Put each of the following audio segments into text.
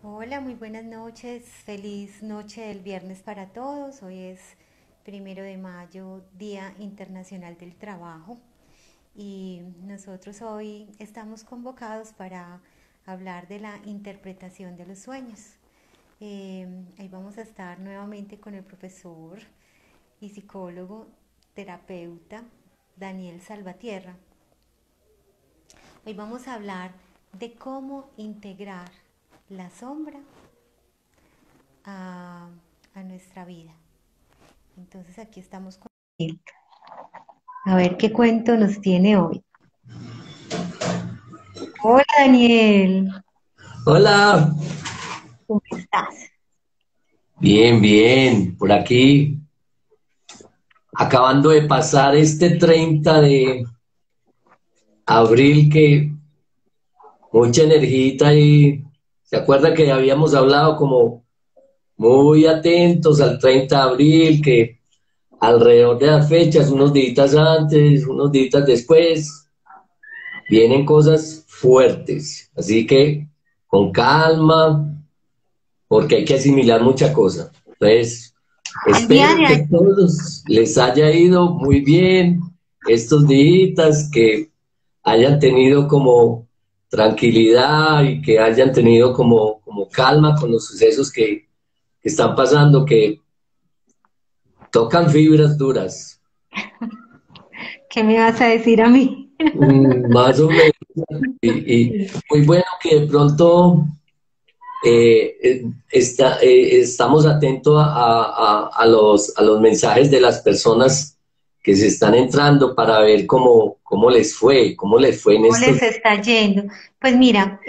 Hola, muy buenas noches. Feliz noche del viernes para todos. Hoy es 1 de mayo, Día Internacional del Trabajo. Y nosotros hoy estamos convocados para hablar de la interpretación de los sueños. Ahí vamos a estar nuevamente con el profesor y psicólogo, terapeuta Daniel Salvatierra. Hoy vamos a hablar de cómo integrar la sombra a, a nuestra vida. Entonces aquí estamos con él. A ver qué cuento nos tiene hoy. Hola Daniel, Hola, ¿cómo estás? bien, bien, por aquí, acabando de pasar este 30 de abril que mucha energía y se acuerda que habíamos hablado como muy atentos al 30 de abril, que alrededor de las fechas, unos días antes, unos días después, vienen cosas fuertes, así que con calma, porque hay que asimilar mucha cosa. Entonces, El día espero de que ayer, a todos les haya ido muy bien estos días, que hayan tenido como tranquilidad y que hayan tenido como calma con los sucesos que están pasando, que tocan fibras duras. ¿qué me vas a decir a mí? Más o menos. Y muy bueno que de pronto estamos atentos a los mensajes de las personas que se están entrando para ver cómo les fue en ¿Cómo estos les está yendo? Pues mira,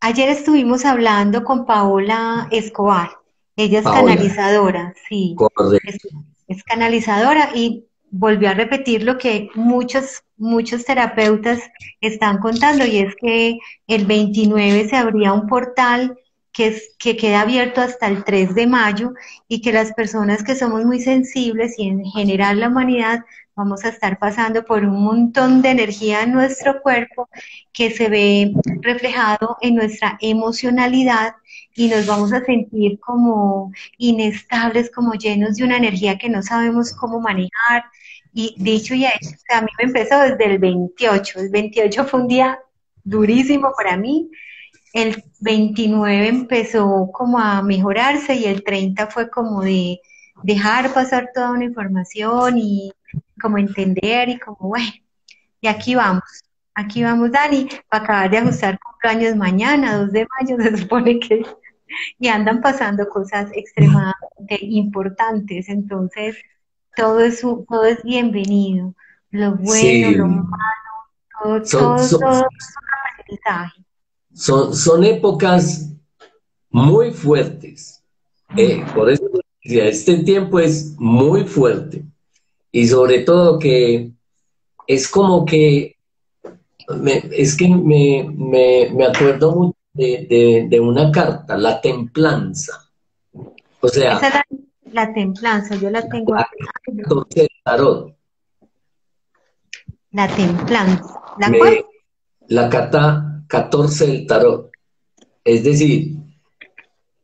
ayer estuvimos hablando con Paola Escobar. Ella es Paola. canalizadora, sí, es, Correcto. es canalizadora y volvió a repetir lo que muchos terapeutas están contando y es que el 29 se abría un portal que queda abierto hasta el 3 de mayo y que las personas que somos muy sensibles y en general la humanidad vamos a estar pasando por un montón de energía en nuestro cuerpo que se ve reflejado en nuestra emocionalidad y nos vamos a sentir como inestables, como llenos de una energía que no sabemos cómo manejar. Y dicho y hecho, o sea, a mí me empezó desde el 28. El 28 fue un día durísimo para mí. El 29 empezó como a mejorarse y el 30 fue como de dejar pasar toda una información y como entender y como, bueno, y aquí vamos, Dani, para acabar de ajustar cumpleaños mañana, 2 de mayo, se supone que, y andan pasando cosas extremadamente importantes, entonces todo es bienvenido, lo bueno, lo Sí, malo, son, son, todo es un aprendizaje. son épocas muy fuertes. Por eso decía, este tiempo es muy fuerte y sobre todo que es como que me acuerdo mucho de una carta, la templanza. O Esa sea, es la templanza, yo la tengo la acá. Ay, no, 14 del tarot, la templanza, ¿la cuál? me, la carta 14 del tarot. Es decir,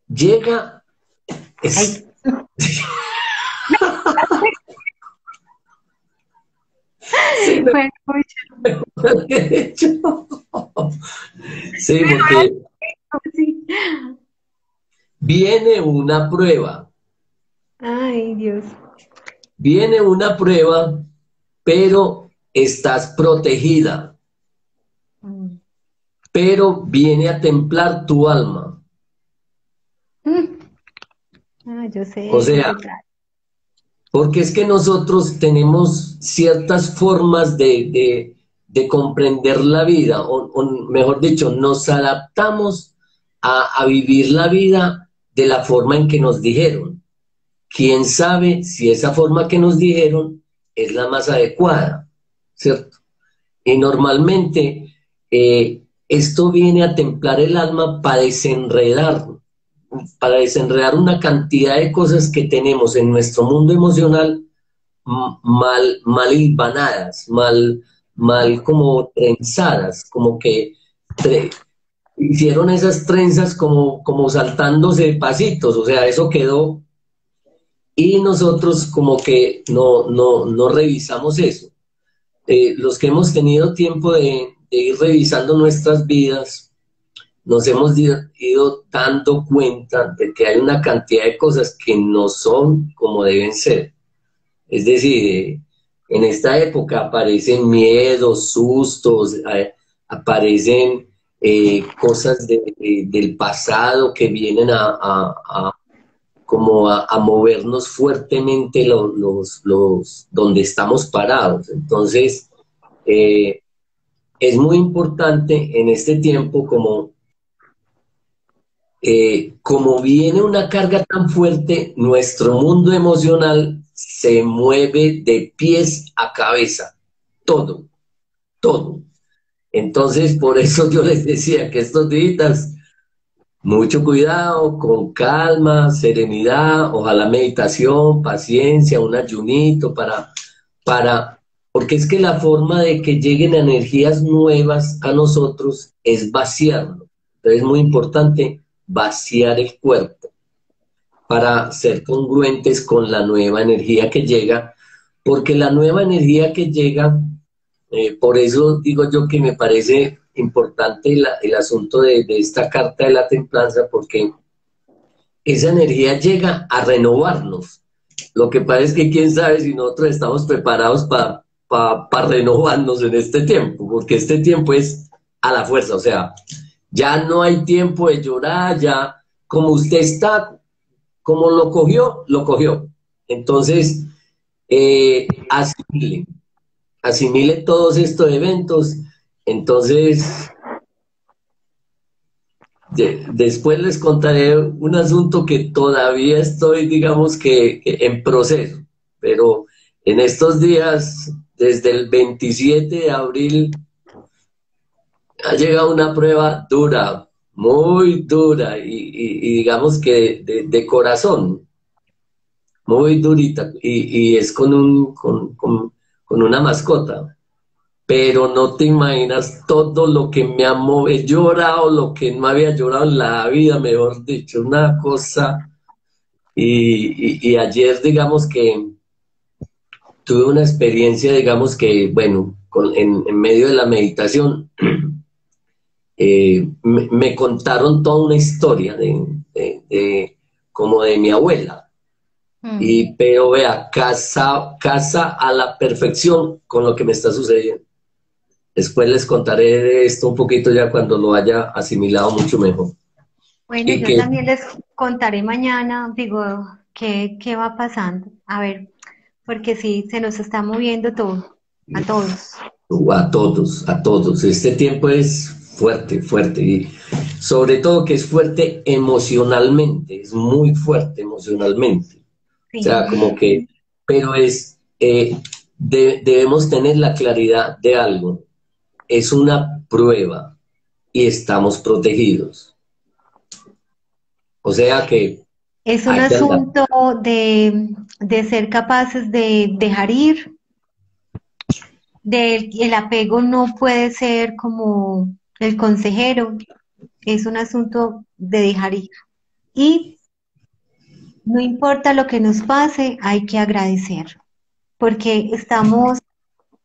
llega, es, Ay, sí, me fue mucho. he hecho. Sí, porque Sí. viene una prueba, Ay, Dios. viene una prueba, pero estás protegida, Mm. pero viene a templar tu alma. Mm. Ah, yo sé O de qué sea, se trata. porque es que nosotros tenemos ciertas formas de comprender la vida, o mejor dicho, nos adaptamos a vivir la vida de la forma en que nos dijeron. ¿Quién sabe si esa forma que nos dijeron es la más adecuada? ¿Cierto? Y normalmente esto viene a templar el alma para desenredar una cantidad de cosas que tenemos en nuestro mundo emocional mal hilvanadas, mal como trenzadas, como que tre- hicieron esas trenzas como saltándose pasitos, o sea, eso quedó y nosotros como que no revisamos eso. Los que hemos tenido tiempo de ir revisando nuestras vidas, nos hemos ido dando cuenta de que hay una cantidad de cosas que no son como deben ser. Es decir, en esta época aparecen miedos, sustos, aparecen cosas del pasado que vienen como a movernos fuertemente donde estamos parados. Entonces, es muy importante en este tiempo como viene una carga tan fuerte, nuestro mundo emocional se mueve de pies a cabeza, todo, todo. Entonces, por eso yo les decía que estos días, mucho cuidado, con calma, serenidad, ojalá meditación, paciencia, un ayunito porque es que la forma de que lleguen energías nuevas a nosotros es vaciarlo. Entonces es muy importante vaciar el cuerpo para ser congruentes con la nueva energía que llega, porque la nueva energía que llega, por eso digo yo que me parece importante el asunto de esta carta de la templanza, porque esa energía llega a renovarnos. Lo que pasa es que quién sabe si nosotros estamos preparados para renovarnos en este tiempo, porque este tiempo es a la fuerza, o sea, ya no hay tiempo de llorar, ya como usted está, como lo cogió, lo cogió. Entonces, asimile todos estos eventos. Entonces, después les contaré un asunto que todavía estoy, digamos que en proceso, pero en estos días, desde el 27 de abril, ha llegado una prueba dura, muy dura, y digamos que de corazón, muy durita, y es con una mascota. Pero no te imaginas todo lo que me ha movido, he llorado, lo que no había llorado en la vida, mejor dicho, una cosa. Y ayer, digamos que tuve una experiencia, digamos que, bueno, en medio de la meditación, me contaron toda una historia como de mi abuela. Pero vea, casa a la perfección con lo que me está sucediendo. Después les contaré de esto un poquito ya cuando lo haya asimilado mucho mejor. Bueno, Y yo que también les contaré mañana, digo, qué va pasando. A ver, porque sí, se nos está moviendo todo, a todos. a todos, este tiempo es fuerte, fuerte, y sobre todo que es fuerte emocionalmente, es muy fuerte emocionalmente. O sea, como Sí, que, pero debemos tener la claridad de algo, es una prueba y estamos protegidos. O sea que es un hay que andar. asunto de ser capaces de dejar ir, el apego no puede ser como el consejero, es un asunto de dejar ir. Y no importa lo que nos pase, hay que agradecer, porque estamos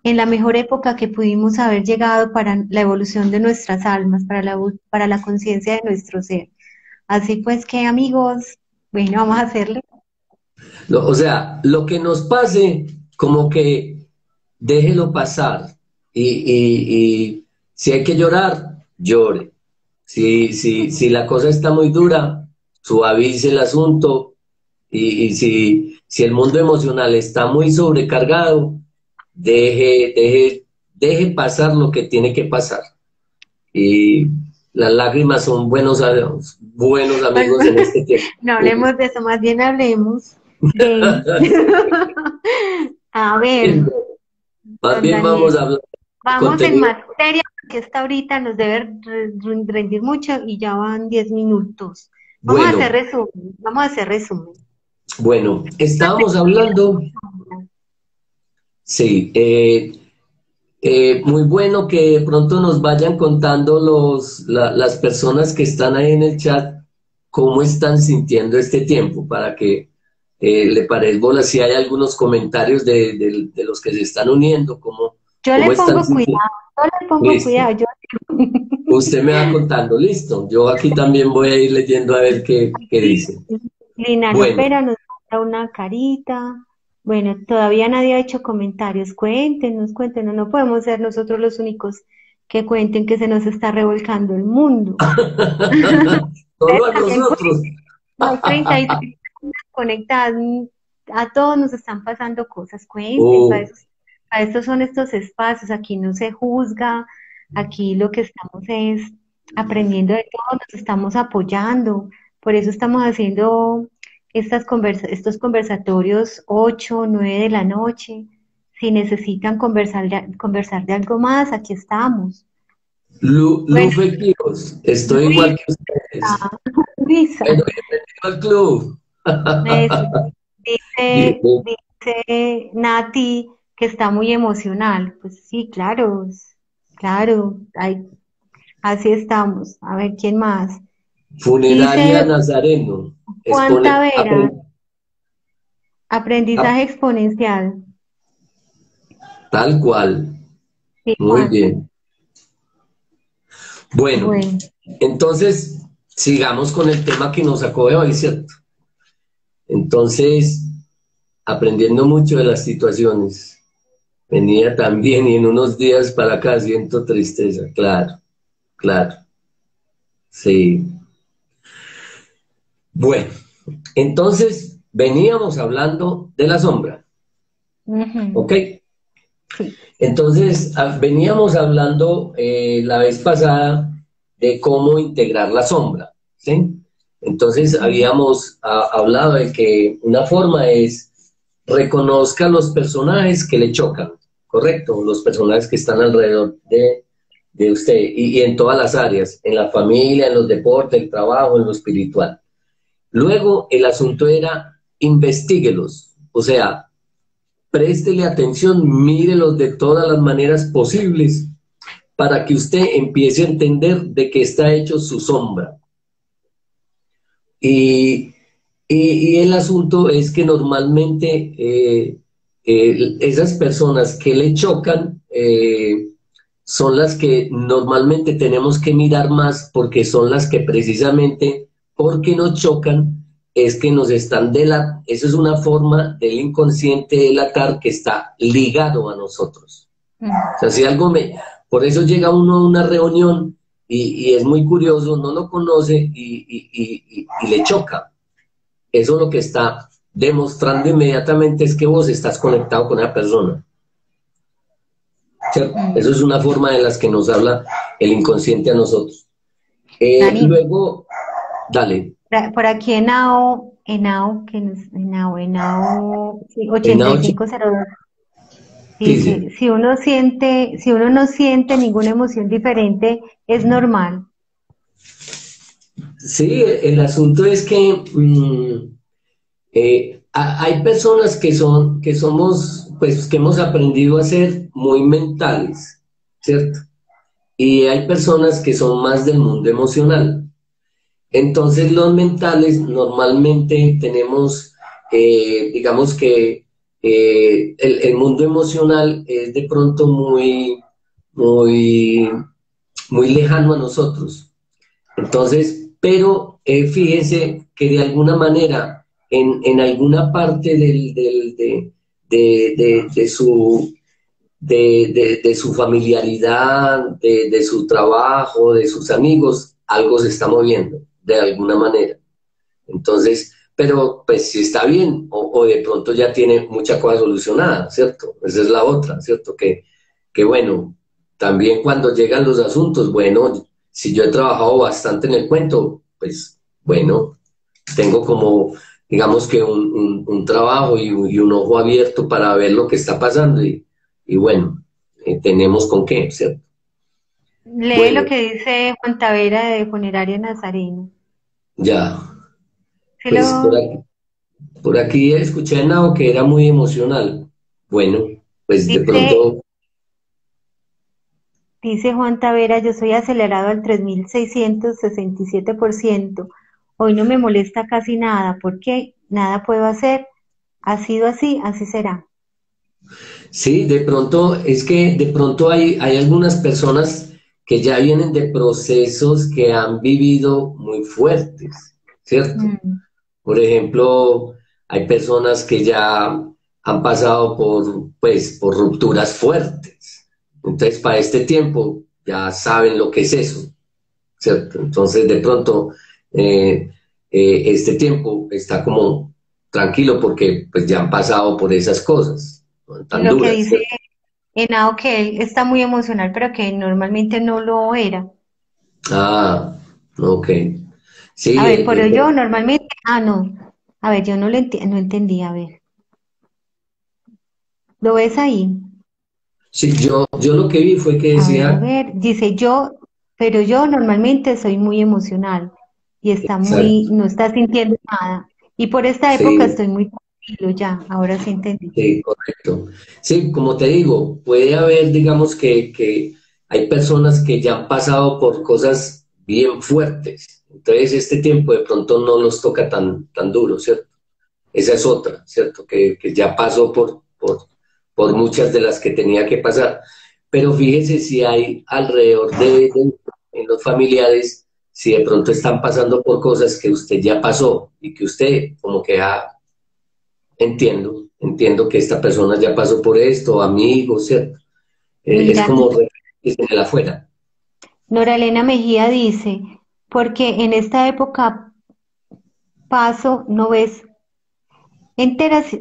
en la mejor época que pudimos haber llegado para la evolución de nuestras almas, para la conciencia de nuestro ser. Así pues que amigos, bueno, vamos a hacerle. O sea, lo que nos pase, como que déjelo pasar. Y si hay que llorar, llore. Si la cosa está muy dura, suavice el asunto. Y si el mundo emocional está muy sobrecargado, deje pasar lo que tiene que pasar. Y las lágrimas son buenos Bueno, amigos en este tiempo. no hablemos de eso, más bien hablemos de... A ver, Más don bien Daniel, vamos a hablar de vamos en contenido. materia, porque esta ahorita nos debe rendir mucho y ya van 10 minutos. Vamos a hacer Bueno, resumen, vamos a hacer resumen. estábamos hablando, sí, Muy bueno que de pronto nos vayan contando las personas que están ahí en el chat cómo están sintiendo este tiempo, para que le parezca bola si hay algunos comentarios de los que se están uniendo, Yo le cómo están pongo sintiendo. cuidado, yo le pongo Listo. cuidado, yo Usted me va contando, listo. Yo aquí también voy a ir leyendo a ver qué dice. Lina Bueno, Pera nos manda una carita. Bueno, todavía nadie ha hecho comentarios. Cuéntenos, no podemos ser nosotros los únicos que cuenten que se nos está revolcando el mundo. Ustedes solo a también nosotros. cuenten. No hay 33 personas conectadas, a todos nos están pasando cosas. Cuenten, Oh, para eso son estos espacios. Aquí no se juzga, aquí lo que estamos es aprendiendo de todo, nos estamos apoyando. Por eso estamos haciendo estos conversatorios 8, 9 de la noche. Si necesitan conversar de algo más, aquí estamos. Bueno, Lufe Quijos, estoy igual Luisa, que ustedes. Luisa, Bueno, bienvenido al club. eso, dice, Bien. dice Nati que está muy emocional. Pues sí, claro, claro, así estamos. A ver, ¿quién más? Funeraria Dice Nazareno. Juan Expone, Tavera, aprendizaje exponencial. tal cual. Sí, Muy Juan. bien. Bueno, Bueno, entonces sigamos con el tema que nos sacó de hoy, ¿cierto? Entonces, aprendiendo mucho de las situaciones. Venía también y en unos días para acá siento tristeza, claro, claro, sí. Bueno, entonces veníamos hablando de la sombra, ujú, ¿ok? sí. Entonces veníamos hablando la vez pasada de cómo integrar la sombra, ¿sí? Entonces Ujú. habíamos hablado de que una forma es reconozca los personajes que le chocan, ¿correcto? Los personajes que están alrededor de usted y en todas las áreas, en la familia, en los deportes, el trabajo, en lo espiritual. Luego el asunto era investiguelos, o sea, préstele atención, mírelos de todas las maneras posibles para que usted empiece a entender de qué está hecho su sombra. Y, y el asunto es que normalmente esas personas que le chocan son las que normalmente tenemos que mirar más porque son las que precisamente porque nos chocan es que nos están delatando. Eso es una forma del inconsciente delatar que está ligado a nosotros. Mm. O sea, si algo me... Por eso llega uno a una reunión y es muy curioso, no lo conoce y le choca. Eso lo que está demostrando inmediatamente es que vos estás conectado con esa persona. ¿Cierto? Mm. Eso es una forma de las que nos habla el inconsciente a nosotros. Dani, Luego, dale. por aquí Henao, sí, En Nauchi, 8502 sí, sí. dice, si uno no siente ninguna emoción diferente, es normal. Sí, el asunto es que hay personas que somos, pues, que hemos aprendido a ser muy mentales, ¿cierto? Y hay personas que son más del mundo emocional. Entonces los mentales normalmente tenemos, digamos que el mundo emocional es de pronto muy, muy lejano a nosotros. Entonces, pero fíjense que de alguna manera, en alguna parte de su, de su familiaridad, de su trabajo, de sus amigos, algo se está moviendo, de alguna manera. Entonces, pero pues si está bien, o de pronto ya tiene mucha cosa solucionada, ¿cierto? Esa es la otra, ¿cierto? Que bueno, también cuando llegan los asuntos, bueno, si yo he trabajado bastante en el cuento, pues bueno, tengo como, digamos que un trabajo y un ojo abierto para ver lo que está pasando y bueno, tenemos con qué, ¿cierto? Lee lo Bueno, que dice Juan Tavera de Funerario Nazareno. ya, ¿Sí pues lo por aquí escuché a Nao que era muy emocional. Bueno, pues de dice? pronto, Dice Juan Tavera, yo soy acelerado al 3667%. Hoy no me molesta casi nada, porque nada puedo hacer. Ha sido así, así será. Sí, de pronto, es que de pronto hay algunas personas que ya vienen de procesos que han vivido muy fuertes, ¿cierto? Mm. Por ejemplo, hay personas que ya han pasado por, pues, por rupturas fuertes. Entonces, para este tiempo ya saben lo que es eso, ¿cierto? Entonces, de pronto, este tiempo está como tranquilo porque pues ya han pasado por esas cosas, ¿no? Tan Lo que duras, dice ¿cierto? Henao que él está muy emocional, pero que normalmente no lo era. Ah, ok. A Sí, ver, pero yo normalmente, no. A ver, yo no entendí, a ver. ¿Lo ves ahí? sí, yo lo que vi fue que A decía, ver, dice yo, pero yo normalmente soy muy emocional y está muy, exacto, no está sintiendo nada. Y por esta época sí, estoy muy tranquilo ya, ahora sí entendí. sí, correcto. Sí, como te digo, puede haber, digamos, que hay personas que ya han pasado por cosas bien fuertes. Entonces, este tiempo de pronto no los toca tan duro, ¿cierto? Esa es otra, ¿cierto? Que ya pasó por muchas de las que tenía que pasar. Pero fíjese si hay alrededor en los familiares, si de pronto están pasando por cosas que usted ya pasó y que usted como que entiendo que esta persona ya pasó por esto, amigos, ¿cierto? Es Mira, como referentes en el afuera. Nora Elena Mejía dice, porque en esta época paso, no ves,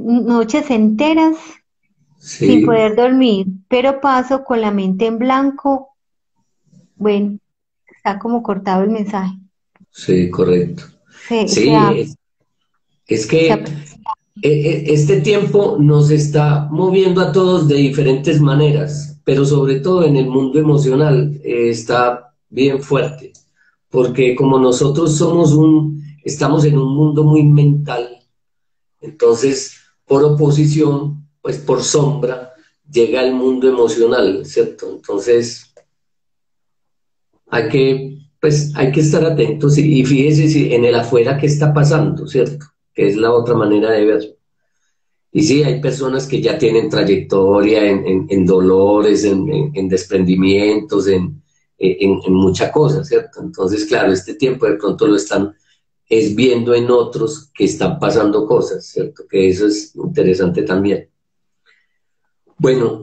noches enteras sin Sí, poder dormir, pero paso con la mente en blanco. Bueno, está como cortado el mensaje. sí, correcto. Se, se, Sí, ha- es se que ha- este tiempo nos está moviendo a todos de diferentes maneras, pero sobre todo en el mundo emocional está bien fuerte, porque como nosotros estamos en un mundo muy mental, entonces por oposición, pues por sombra, llega el mundo emocional, ¿cierto? Entonces hay que estar atentos y fíjese si en el afuera qué está pasando, ¿cierto? Que es la otra manera de verlo. Y sí, hay personas que ya tienen trayectoria en dolores, en desprendimientos, en mucha cosa, ¿cierto? Entonces, claro, este tiempo de pronto lo están es viendo en otros que están pasando cosas, ¿cierto? Que eso es interesante también. Bueno,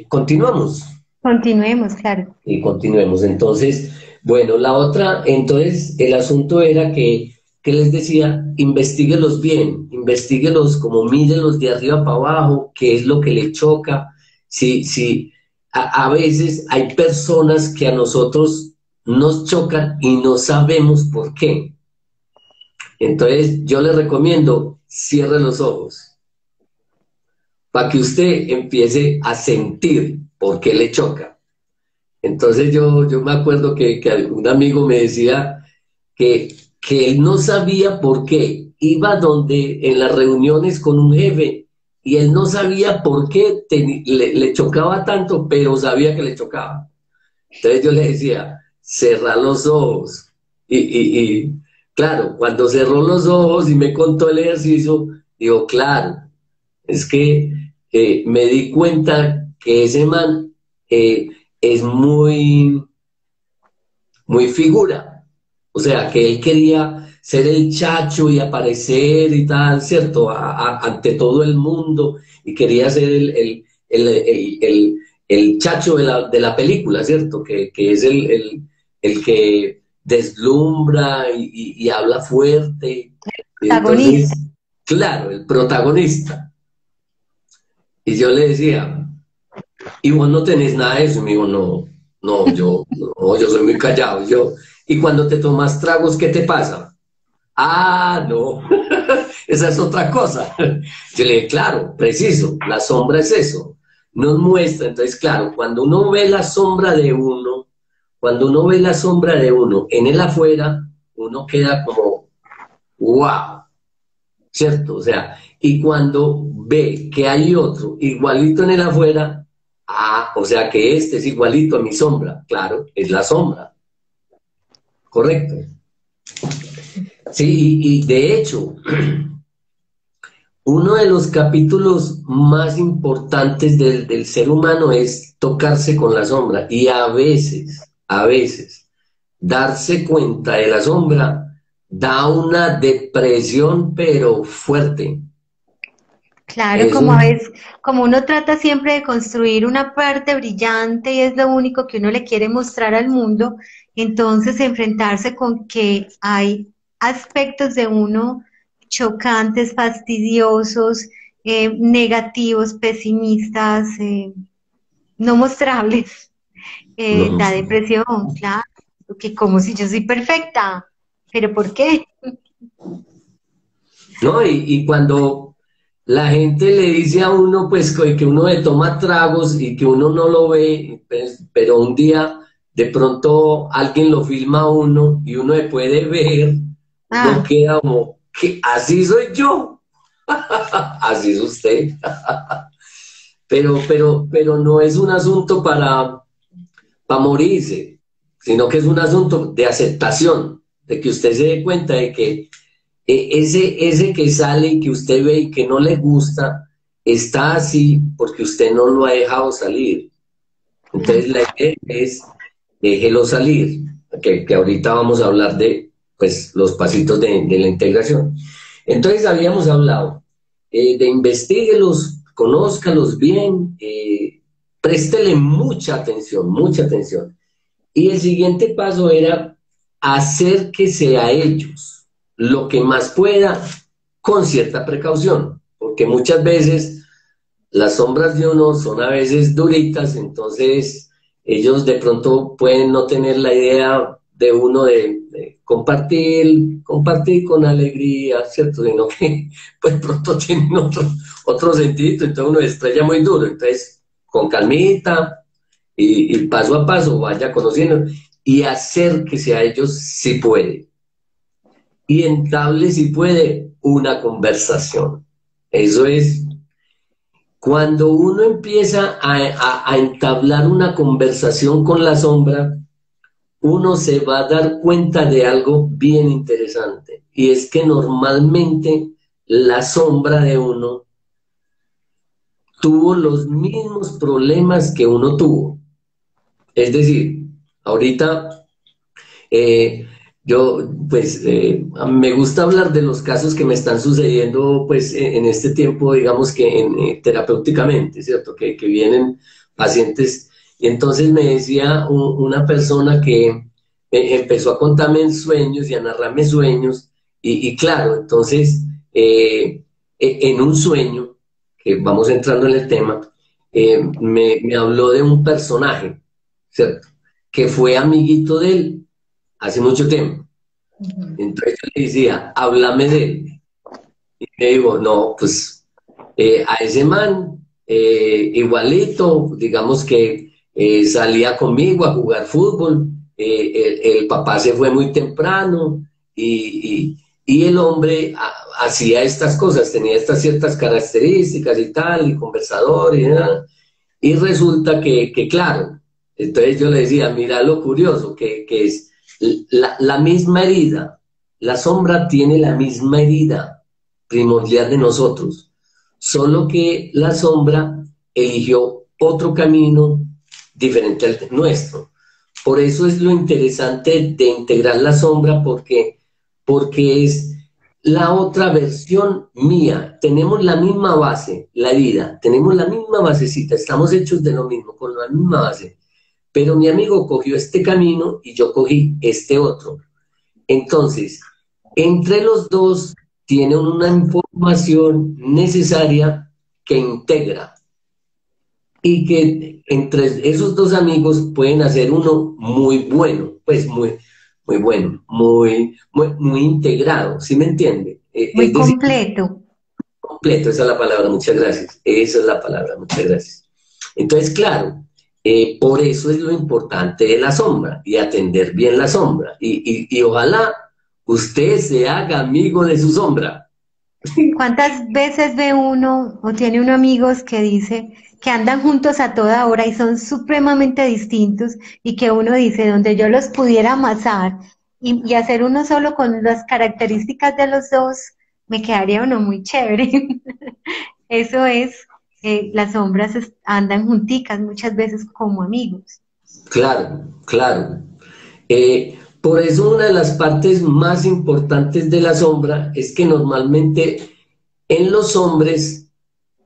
continuamos Continuemos, claro. y continuemos. Entonces, bueno, la otra, entonces el asunto era que les decía, investíguelos bien, investíguelos como mírelos de arriba para abajo, qué es lo que le choca. Si a veces hay personas que a nosotros nos chocan y no sabemos por qué. Entonces, yo les recomiendo, cierre los ojos para que usted empiece a sentir por qué le choca. Entonces yo me acuerdo que un amigo me decía que él no sabía por qué. Iba donde en las reuniones con un jefe y él no sabía por qué le chocaba tanto, pero sabía que le chocaba. Entonces yo le decía, cerra los ojos. Claro, cuando cerró los ojos y me contó el ejercicio, digo, claro, es que me di cuenta que ese man eh, es muy figura. O sea, que él quería ser el chacho y aparecer y tal, ¿cierto? Ante todo el mundo y quería ser el chacho de la película, ¿cierto? Que es el que deslumbra y habla fuerte. Y Protagonista. entonces, claro, el protagonista. Y yo le decía, y vos no tenés nada de eso. Y me dijo, no, yo soy muy callado. Y cuando te tomas tragos, ¿qué te pasa? Ah, no, esa es otra cosa. Yo le dije, claro, preciso, la sombra es eso. Nos muestra, entonces, claro, cuando uno ve la sombra de uno, cuando uno ve la sombra de uno en el afuera, uno queda como, wow, ¿cierto? O sea, y cuando ve que hay otro igualito en el afuera, o sea que este es igualito a mi sombra. Claro, es la sombra. Correcto. Sí, y de hecho, uno de los capítulos más importantes del ser humano es tocarse con la sombra y a veces, darse cuenta de la sombra da una depresión pero fuerte. Claro, Eso, como es, como uno trata siempre de construir una parte brillante y es lo único que uno le quiere mostrar al mundo, entonces enfrentarse con que hay aspectos de uno chocantes, fastidiosos, negativos, pesimistas, no mostrables, no, da depresión, claro, que como si yo soy perfecta, pero ¿por qué? ¿no? Y cuando la gente le dice a uno, pues, que uno le toma tragos y que uno no lo ve, pues, pero un día de pronto alguien lo filma a uno y uno le puede ver, uno Ah, queda como, que así soy yo, así es usted. Pero no es un asunto para morirse, sino que es un asunto de aceptación, de que usted se dé cuenta de que ese que sale y que usted ve y que no le gusta, está así porque usted no lo ha dejado salir. Entonces la idea es déjelo salir, que ahorita vamos a hablar de pues, los pasitos de la integración. Entonces habíamos hablado de investiguelos, conózcalos bien, préstele mucha atención, mucha atención. Y el siguiente paso era acérquese a ellos lo que más pueda con cierta precaución, porque muchas veces las sombras de uno son a veces duritas, entonces ellos de pronto pueden no tener la idea de uno de compartir con alegría, ¿cierto? Sino que pues pronto tienen otro sentido, entonces uno estrella muy duro, entonces con calmita y paso a paso vaya conociendo y acérquese a ellos si puede y entable si puede una conversación. Eso es cuando uno empieza a entablar una conversación con la sombra, uno se va a dar cuenta de algo bien interesante. Y es que normalmente la sombra de uno tuvo los mismos problemas que uno tuvo. Es decir, ahorita yo, pues, me gusta hablar de los casos que me están sucediendo, pues, en este tiempo, digamos que terapéuticamente, ¿cierto? Que vienen pacientes. Y entonces me decía una persona que empezó a contarme en sueños y a narrarme sueños. Y claro, entonces, en un sueño, que vamos entrando en el tema, me habló de un personaje, ¿cierto? Que fue amiguito de él hace mucho tiempo. ujú. Entonces yo le decía, háblame de él. Y me dijo, no, pues a ese man, igualito, digamos que salía conmigo a jugar fútbol, el papá se fue muy temprano y el hombre hacía estas cosas, tenía estas ciertas características y tal, y conversador y nada. Y resulta que claro, entonces yo le decía, mira lo curioso, que es la misma herida, la sombra tiene la misma herida primordial de nosotros, solo que la sombra eligió otro camino diferente al nuestro. Por eso es lo interesante de integrar la sombra, porque es la otra versión mía. Tenemos la misma base, la vida, tenemos la misma basecita, estamos hechos de lo mismo, con la misma base. Pero mi amigo cogió este camino y yo cogí este otro. Entonces, entre los dos tienen una información necesaria que integra y que entre esos dos amigos pueden hacer uno muy bueno, pues muy bueno, muy integrado, ¿sí me entiende? Muy Es decir, completo. completo, esa es la palabra, muchas gracias. Esa es la palabra, muchas gracias. Entonces, claro, por eso es lo importante de la sombra y atender bien la sombra. Y ojalá usted se haga amigo de su sombra. ¿Cuántas veces ve uno o tiene uno amigos que dice, que andan juntos a toda hora y son supremamente distintos y que uno dice, donde yo los pudiera amasar y hacer uno solo con las características de los dos, me quedaría uno muy chévere. Eso es, las sombras andan junticas muchas veces como amigos. Claro, claro. Por eso una de las partes más importantes de la sombra es que normalmente en los hombres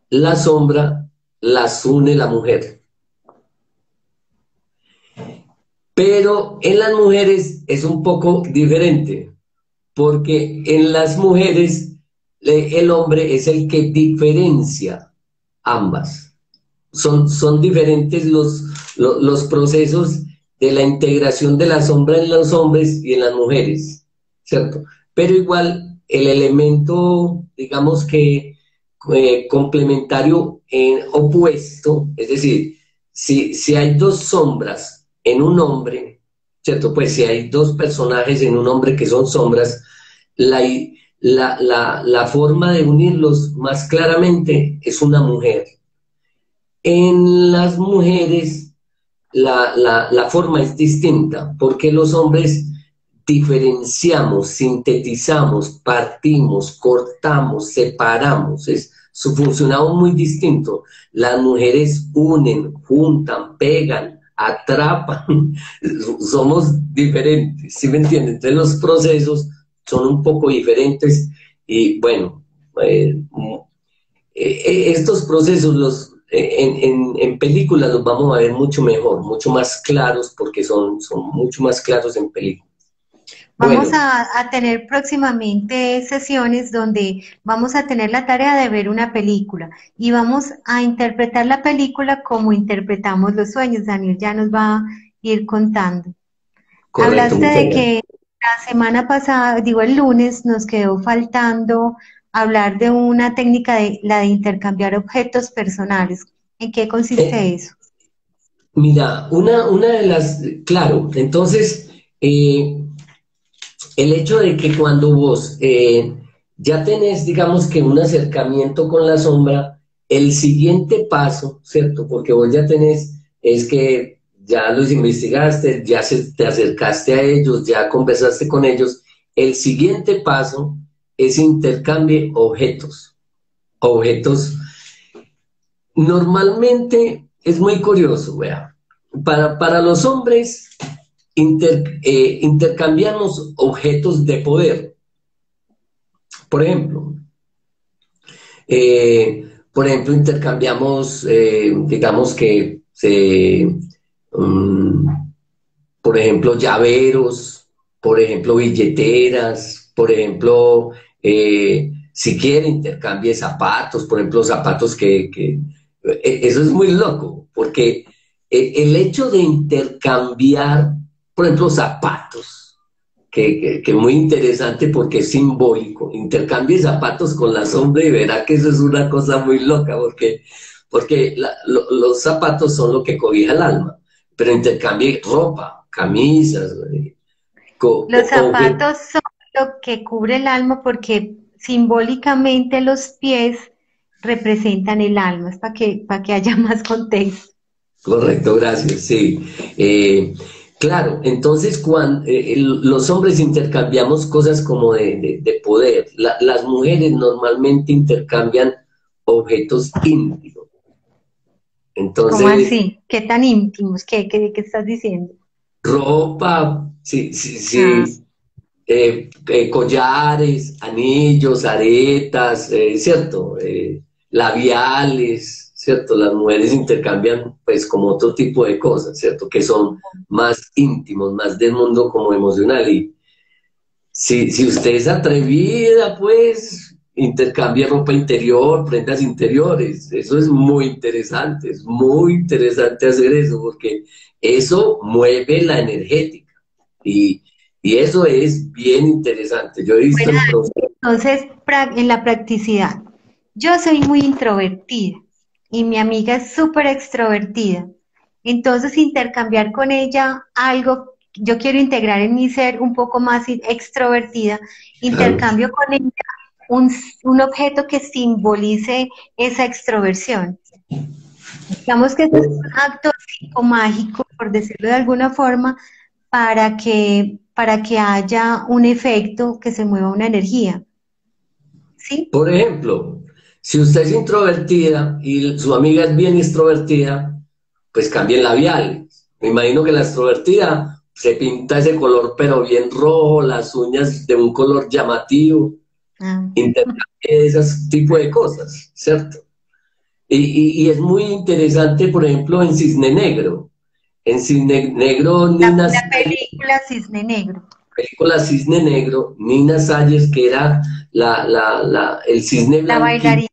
la sombra las une la mujer, pero en las mujeres es un poco diferente, porque en las mujeres el hombre es el que diferencia ambas. Son diferentes los procesos de la integración de la sombra en los hombres y en las mujeres, ¿cierto? Pero igual el elemento, digamos que complementario opuesto, es decir, si hay dos sombras en un hombre, ¿cierto? Pues si hay dos personajes en un hombre que son sombras, la, la forma de unirlos más claramente es una mujer. En las mujeres la forma es distinta, porque los hombres diferenciamos, sintetizamos, partimos, cortamos, separamos, es su funcionado muy distinto. Las mujeres unen, juntan, pegan, atrapan, somos diferentes, ¿sí me entienden? Entonces los procesos son un poco diferentes y bueno, estos procesos en películas los vamos a ver mucho mejor, mucho más claros, porque son mucho más claros en películas. Vamos Bueno, a tener próximamente sesiones donde vamos a tener la tarea de ver una película y vamos a interpretar la película como interpretamos los sueños. Daniel ya nos va a ir contando. correcto, Hablaste muchas de gracias. que la semana pasada, digo el lunes, nos quedó faltando hablar de una técnica de la de intercambiar objetos personales. ¿En qué consiste Eh, eso? mira, una de las, claro, entonces, el hecho de que cuando vos ya tenés, digamos que un acercamiento con la sombra, el siguiente paso, ¿cierto? Porque vos ya tenés, es que ya los investigaste, ya te acercaste a ellos, ya conversaste con ellos, el siguiente paso es intercambie objetos. Objetos, normalmente es muy curioso, vea. Para los hombres, intercambiamos objetos de poder. Por por ejemplo intercambiamos, digamos que, um, por ejemplo, llaveros, por ejemplo, billeteras, por ejemplo, si quiere intercambie zapatos, por ejemplo, zapatos eso es muy loco, porque el hecho de intercambiar, por ejemplo, zapatos, que muy interesante porque es simbólico. Intercambie zapatos con la sombra y verá que eso es una cosa muy loca, porque los zapatos son lo que cobija el alma, pero intercambie ropa, camisas, Los zapatos son lo que cubre el alma porque simbólicamente los pies representan el alma, es para que haya más contexto. correcto, gracias, sí. Claro, entonces cuando los hombres intercambiamos cosas como de poder, las mujeres normalmente intercambian objetos íntimos. ¿Cómo Entonces, así? ¿Qué tan íntimos? ¿Qué estás diciendo? ropa, sí, sí, Ah, sí, collares, anillos, aretas, ¿cierto? Labiales, ¿cierto? Las mujeres intercambian pues como otro tipo de cosas, ¿cierto? Que son más íntimos, más del mundo como emocional. Y si usted es atrevida, pues intercambia ropa interior, prendas interiores. Eso es muy interesante hacer eso, porque eso mueve la energética. Y, y eso es bien interesante. Yo he visto bueno, el proceso. entonces en la practicidad. Yo soy muy introvertida y mi amiga es súper extrovertida. Entonces, intercambiar con ella algo, yo quiero integrar en mi ser un poco más extrovertida, Claro. intercambio con ella un objeto que simbolice esa extroversión. Digamos que ese es un acto psicomágico, por decirlo de alguna forma, para que haya un efecto que se mueva una energía, ¿sí? Por ejemplo, si usted es introvertida y su amiga es bien extrovertida, pues cambien labiales. Me imagino que la extrovertida se pinta ese color, pero bien rojo, las uñas de un color llamativo, Ah, intercambie ese tipo de cosas, ¿cierto? Y es muy interesante, por ejemplo, en Cisne Negro. En Cisne Negro, Nina la Sayes, película Cisne Negro, película Cisne Negro, Nina Sayes, que era el cisne la blanquito, bailarina,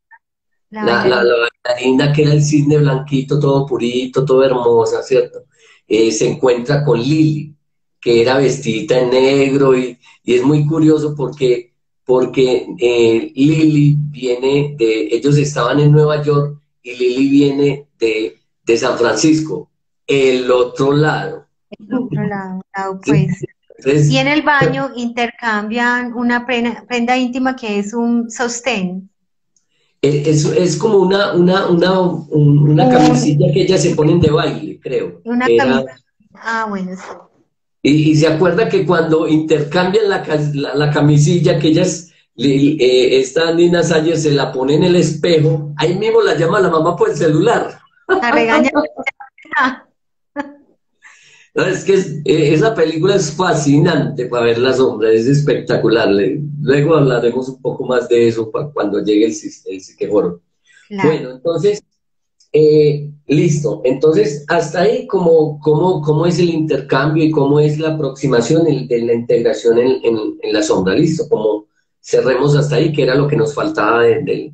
la la bailarina. bailarina que era el cisne blanquito, todo purito, todo hermosa, ¿cierto? Se encuentra con Lily, que era vestidita en negro y es muy curioso porque Lily viene ellos estaban en Nueva York y Lily viene de San Francisco, el otro lado. El otro lado Sí, opuesto. Y entonces, en el baño intercambian una prenda íntima que es un sostén. es como una Un, camisilla que ellas se ponen de baile, creo, una que era. camisa. Ah, bueno, sí. Y se acuerda que cuando intercambian la camisilla que ellas, esta Nina Sayer se la pone en el espejo, ahí mismo la llama la mamá por el celular. La regaña. No, es que esa película es fascinante para ver la sombra, es espectacular. Luego hablaremos un poco más de eso cuando llegue el Siquejoro. Claro. Bueno, entonces, listo. Entonces, hasta ahí, ¿cómo es el intercambio y cómo es la aproximación de la integración en la sombra? Listo, como cerremos hasta ahí, que era lo que nos faltaba del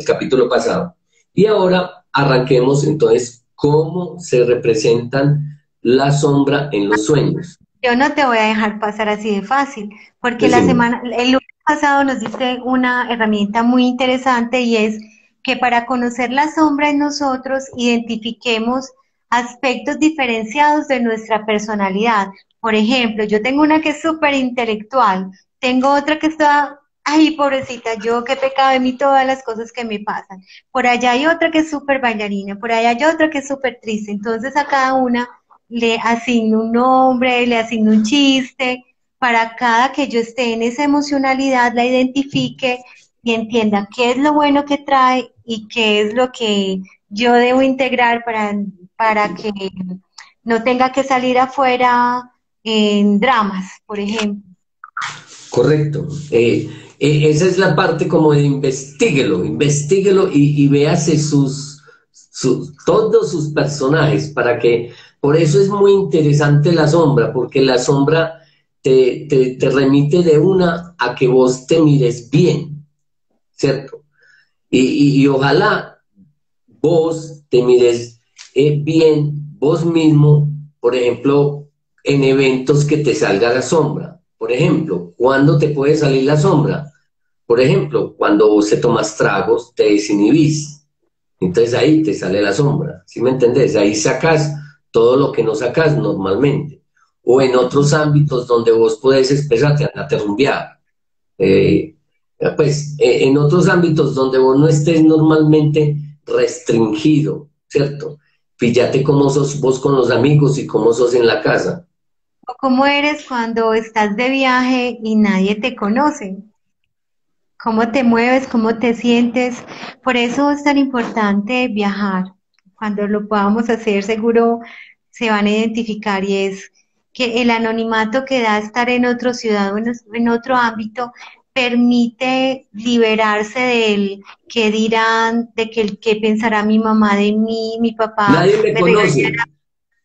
capítulo pasado. Y ahora arranquemos entonces cómo se representan la sombra en los sueños. Yo no te voy a dejar pasar así de fácil, porque Decime. el lunes pasado nos diste una herramienta muy interesante y es que para conocer la sombra en nosotros identifiquemos aspectos diferenciados de nuestra personalidad. Por ejemplo, yo tengo una que es súper intelectual, tengo otra que está, ay, pobrecita, yo qué pecado de mí todas las cosas que me pasan. Por allá hay otra que es súper bailarina, por allá hay otra que es súper triste. Entonces a cada una le asigno un nombre, le asigno un chiste, para cada que yo esté en esa emocionalidad la identifique y entienda qué es lo bueno que trae y qué es lo que yo debo integrar para que no tenga que salir afuera en dramas, por ejemplo. Correcto. Esa es la parte como de investíguelo y véase todos sus personajes por eso es muy interesante la sombra, porque la sombra te remite de una a que vos te mires bien, ¿cierto? Y ojalá vos te mires bien vos mismo, por ejemplo, en eventos que te salga la sombra. Por ejemplo, ¿cuándo te puede salir la sombra? Por ejemplo, cuando vos te tomas tragos, te desinhibís. Entonces ahí te sale la sombra, ¿sí me entendés? Ahí sacas todo lo que no sacas normalmente. O en otros ámbitos donde vos podés expresarte, andate a rumbear. Eh, en otros ámbitos donde vos no estés normalmente restringido, ¿cierto? Fíjate cómo sos vos con los amigos y cómo sos en la casa. O cómo eres cuando estás de viaje y nadie te conoce, cómo te mueves, cómo te sientes. Por eso es tan importante viajar. Cuando lo podamos hacer, seguro se van a identificar y es que el anonimato que da estar en otra ciudad o en otro ámbito permite liberarse del qué dirán, de que el qué pensará mi mamá de mí, mi papá Nadie me me regañará. conoce.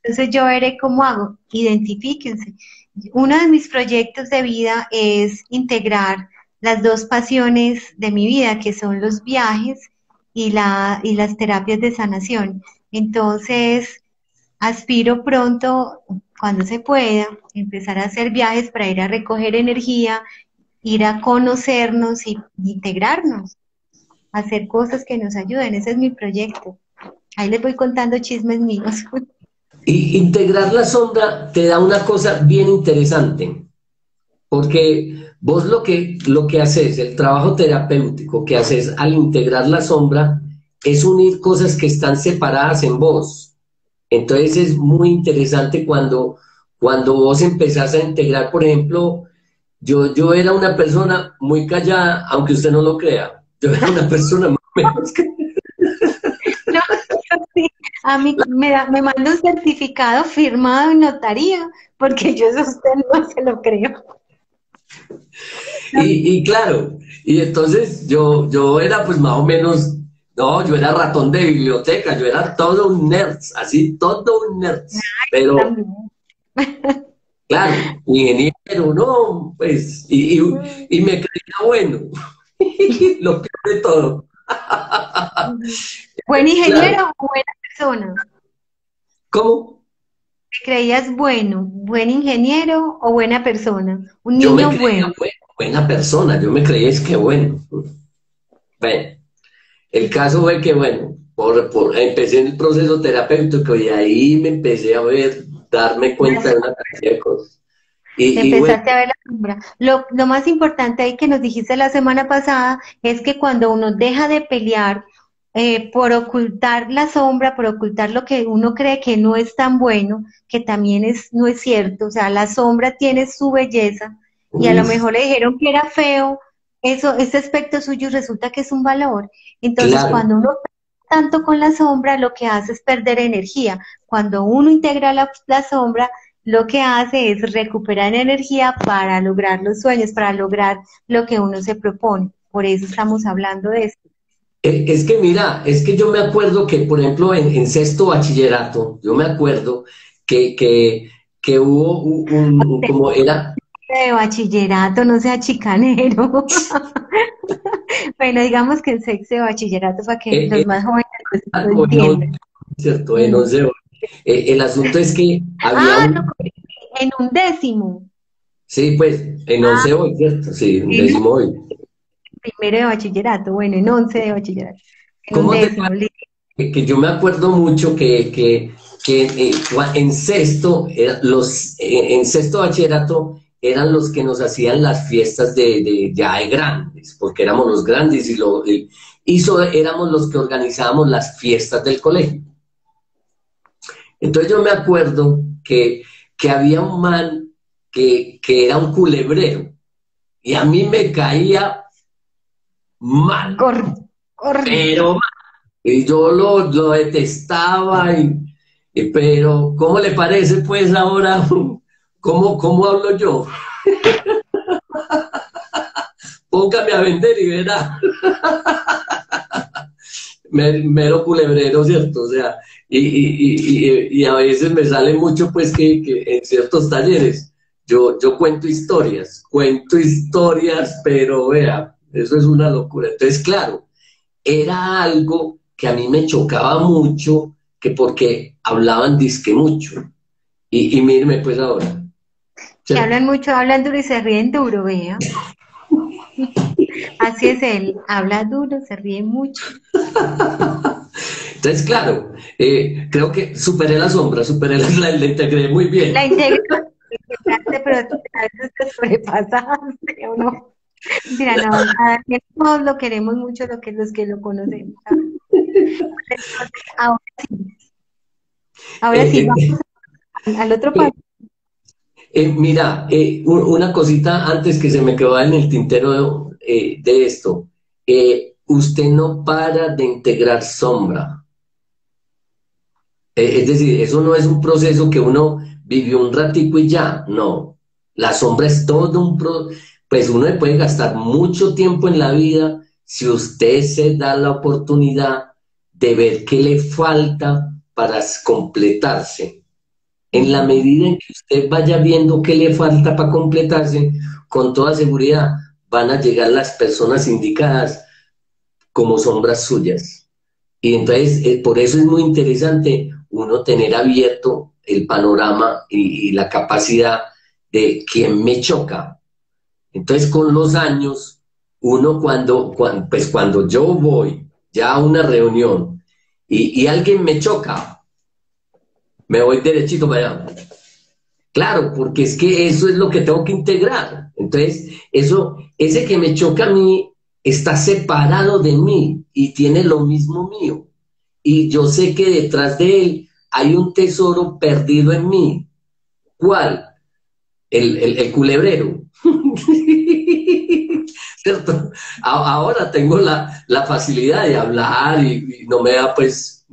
Entonces yo veré cómo hago. Identifíquense. Uno de mis proyectos de vida es integrar las dos pasiones de mi vida, que son los viajes y las terapias de sanación. Entonces, aspiro pronto, cuando se pueda, empezar a hacer viajes para ir a recoger energía, ir a conocernos y integrarnos, hacer cosas que nos ayuden. Ese es mi proyecto. Ahí les voy contando chismes míos. Y integrar la sombra te da una cosa bien interesante, porque vos lo que haces, el trabajo terapéutico que haces al integrar la sombra, es unir cosas que están separadas en vos. Entonces es muy interesante cuando vos empezás a integrar, por ejemplo, yo era una persona muy callada, aunque usted no lo crea. Yo era una persona más o menos que... No, sí, a mí me manda un certificado firmado en notaría, porque yo eso a usted no se lo creo. Y claro, y entonces yo era pues más o menos, no, yo era ratón de biblioteca, yo era todo un nerd, así, todo un nerd. Pero También. claro, ingeniero, no, pues, y me creía bueno, lo peor de todo. ¿Buen Claro, ingeniero o buena persona? ¿cómo? ¿Te creías bueno, buen ingeniero o buena persona? Un Yo me niño creía bueno. bueno, buena persona, yo me creía es que bueno. Bueno, el caso fue que, bueno, empecé en el proceso terapéutico y ahí me empecé a ver, darme cuenta de una cantidad de cosas. Y bueno, Empezaste a ver la sombra. Lo más importante ahí que nos dijiste la semana pasada es que cuando uno deja de pelear por ocultar la sombra, por ocultar lo que uno cree que no es tan bueno, que también no es cierto, o sea, la sombra tiene su belleza y a lo uf, mejor le dijeron que era feo, eso, ese aspecto suyo resulta que es un valor. Entonces, claro, cuando uno tanto con la sombra, lo que hace es perder energía. Cuando uno integra la sombra, lo que hace es recuperar energía para lograr los sueños, para lograr lo que uno se propone. Por eso estamos hablando de esto. es que mira, es que yo me acuerdo que, por ejemplo, en sexto bachillerato, yo me acuerdo que hubo como era, De bachillerato, no sea chicanero. Bueno, digamos que el sexo de bachillerato para que los era más jóvenes pues, lo algo en once, entiendan. ¿cierto? En Mm. once. El asunto es que había Ah, no, un, en un décimo. sí, pues, en Ah, once hoy, ¿cierto? Sí, en en décimo hoy. primero de bachillerato, bueno, en 11 de bachillerato, en un ¿Cómo te décimo. que yo me acuerdo mucho que en sexto, en sexto bachillerato eran los que nos hacían las fiestas ya de grandes, porque éramos los grandes éramos los que organizábamos las fiestas del colegio. Entonces yo me acuerdo que había un man que era un culebrero y a mí me caía mal, Gordo, pero gordito. mal. Y yo lo detestaba, pero ¿cómo le parece pues ahora? ¿Cómo hablo yo? Póngame a vender y verá. Mero culebrero, ¿cierto? O sea, y a veces me sale mucho pues que en ciertos talleres yo cuento historias, pero vea, eso es una locura. Entonces, claro, era algo que a mí me chocaba mucho, que porque hablaban disque mucho. Y míreme pues ahora, Que ¿cierto? hablan mucho, hablan duro y se ríen duro, vea. Así es él, habla duro, se ríe mucho. Entonces, claro, creo que superé la sombra, la integré muy bien. La integraste, pero a veces te sobrepasaste, ¿o no? Mira, no, a Daniel todos lo queremos mucho los que lo conocemos, ¿sabes? Entonces, ahora sí, Eh, vamos al otro eh, paso. mira, una cosita antes que se me quedó en el tintero de esto. Usted no para de integrar sombra. Es decir, eso no es un proceso que uno vivió un ratico y ya, no. La sombra es todo pues uno le puede gastar mucho tiempo en la vida si usted se da la oportunidad de ver qué le falta para completarse. En la Ujú. medida en que usted vaya viendo qué le falta para completarse, con toda seguridad van a llegar las personas indicadas como sombras suyas. Y entonces, por eso es muy interesante uno tener abierto el panorama y la capacidad de quién me choca. Entonces, con los años, uno pues cuando yo voy ya a una reunión y alguien me choca, me voy derechito para allá. Claro, porque es que eso es lo que tengo que integrar. Entonces, ese que me choca a mí está separado de mí y tiene lo mismo mío. Y yo sé que detrás de él hay un tesoro perdido en mí. ¿Cuál? El culebrero. ¿Cierto? Ahora tengo la facilidad de hablar y no me da No, pues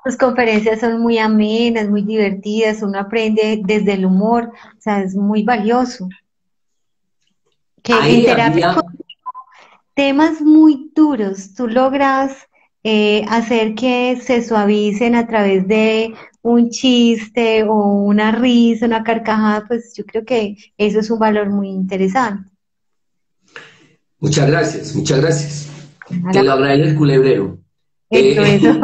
tus conferencias son muy amenas, muy divertidas, uno aprende desde el humor, o sea, es muy valioso. Que en ahí terapia había, con temas muy duros, tú logras hacer que se suavicen a través de un chiste o una risa, una carcajada, pues yo creo que eso es un valor muy interesante. muchas gracias, muchas gracias. A Te la- lo agradece el culebrero. eso.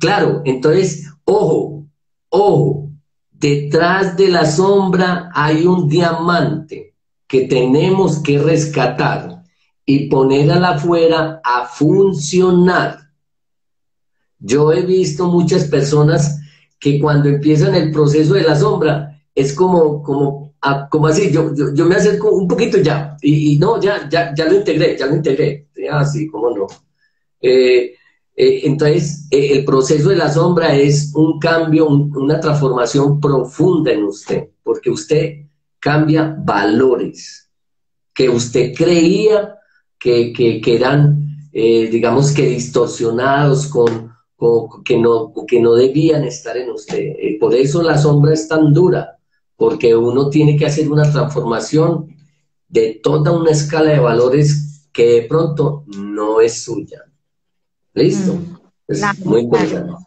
Claro, entonces, ojo, ojo, detrás de la sombra hay un diamante que tenemos que rescatar y poner a la afuera a funcionar. Yo he visto muchas personas que cuando empiezan el proceso de la sombra es como así, yo me acerco un poquito ya, y no, ya lo integré, ya lo integré, así, como no. Eh, entonces, el proceso de la sombra es un cambio, una transformación profunda en usted, porque usted cambia valores que usted creía que eran, digamos que distorsionados, que no debían estar en usted. Por eso la sombra es tan dura, porque uno tiene que hacer una transformación de toda una escala de valores que de pronto no es suya. ¿Listo? Mm, Es claro, muy claro. interesante.